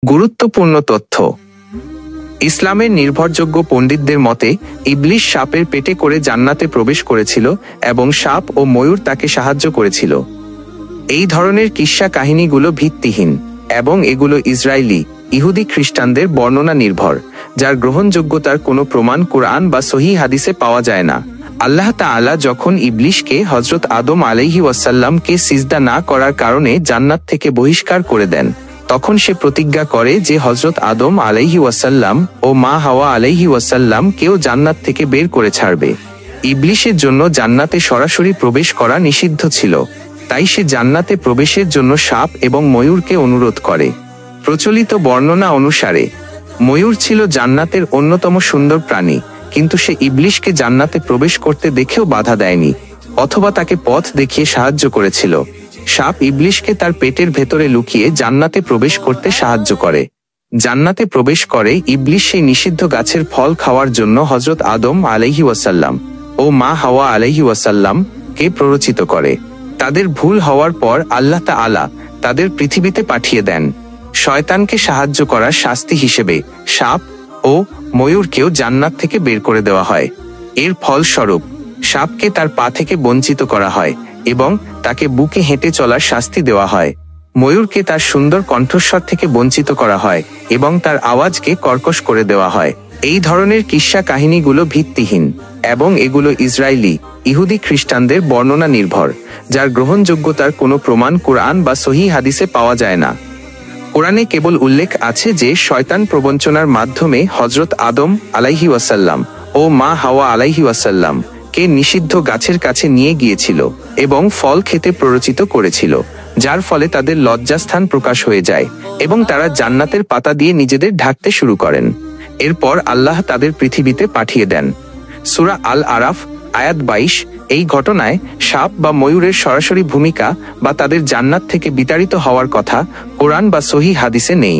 গুরুত্বপূর্ণ তথ্য। ইসলামের নির্ভরযোগ্য পণ্ডিতদের মতে ইবলিশ সাপের পেটে করে জান্নাতে প্রবেশ করেছিল এবং সাপ ও ময়ূর তাকে সাহায্য করেছিল। এই ধরনের কিস্সা কাহিনীগুলো ভিত্তিহীন এবং এগুলো ইসরায়েলি, ইহুদি খ্রিস্টানদের বর্ণনা নির্ভর, যার গ্রহণযোগ্যতার কোনো প্রমাণ কুরআন বা সহিহ হাদিসে পাওয়া যায় না। আল্লাহ তাআলা যখন ইবলিশকে হযরত আদম আলাইহি ওয়াসাল্লামকে সিজদা না করার কারণে জান্নাত থেকে বহিষ্কার করে দেন, তখন সে প্রতিজ্ঞা করে যে হযরত আদম আলাইহি ওয়াসাল্লাম ও মা হাওয়া আলাইহি ওয়াসাল্লাম কেউ জান্নাত থেকে বের করে ছাড়বে। ইবলিশের জন্য জান্নাতে সরাসরি প্রবেশ করা নিষিদ্ধ ছিল, তাই সে জান্নাতে প্রবেশের জন্য সাপ এবং ময়ূরকে অনুরোধ করে। প্রচলিত বর্ণনা অনুসারে ময়ূর ছিল জান্নাতের অন্যতম সুন্দর প্রাণী, কিন্তু সে ইবলিশকে জান্নাতে প্রবেশ করতে দেখেও বাধা দেয়নি, অথবা তাকে পথ দেখিয়ে সাহায্য করেছিল। সাপ ইবলিশকে তার পেটের ভেতরে লুকিয়ে জান্নাতে প্রবেশ করতে সাহায্য করে। জান্নাতে প্রবেশ করে ইবলিশ সেই নিষিদ্ধ গাছের ফল খাওয়ার জন্য হযরত আদম আলাইহি ওয়াসাল্লাম ও মা হাওয়া আলাইহি ওয়াসাল্লাম কে প্ররোচিত করে। তাদের ভুল হওয়ার পর আল্লাহ তাআলা তাদের পৃথিবীতে পাঠিয়ে দেন। শয়তানকে সাহায্য করার শাস্তি হিসেবে সাপ ও ময়ূরকেও জান্নাত থেকে বের করে দেওয়া হয়। এর ফলস্বরূপ সাপকে তার পা থেকে বঞ্চিত করা হয় এবং তাকে বুকে হেঁটে চলার শাস্তি দেওয়া হয়। ময়ূরকে তার সুন্দর কণ্ঠস্বর থেকে বঞ্চিত করা হয় এবং তার আওয়াজকে কর্কশ করে দেওয়া হয়। এই ধরনের কিস্সা কাহিনীগুলো ভিত্তিহীন এবং এগুলো ইসরায়েলি, ইহুদি খ্রিস্টানদের বর্ণনা নির্ভর, যার গ্রহণযোগ্যতার কোনো প্রমাণ কুরআন বা সহিহ হাদিসে পাওয়া যায় না। কোরআনে কেবল উল্লেখ আছে যে শয়তান প্রবঞ্চনার মাধ্যমে হযরত আদম আলাইহি ওয়াসাল্লাম ও মা হাওয়া আলাইহি ওয়াসাল্লাম কে নিষিদ্ধ গাছের কাছে নিয়ে গিয়েছিল এবং ফল খেতে প্ররোচিত করেছিল, যার ফলে তাদের লজ্জাস্থান প্রকাশ হয়ে যায় এবং তারা জান্নাতের পাতা দিয়ে নিজেদের ঢাকতে শুরু করেন। এরপর আল্লাহ তাদের পৃথিবীতে পাঠিয়ে দেন। সূরা আল আরাফ আয়াত 22। এই ঘটনায় সাপ বা ময়ূরের সরাসরি ভূমিকা বা তাদের জান্নাত থেকে বিতাড়িত হওয়ার কথা কোরআন বা সহিহ হাদিসে নেই।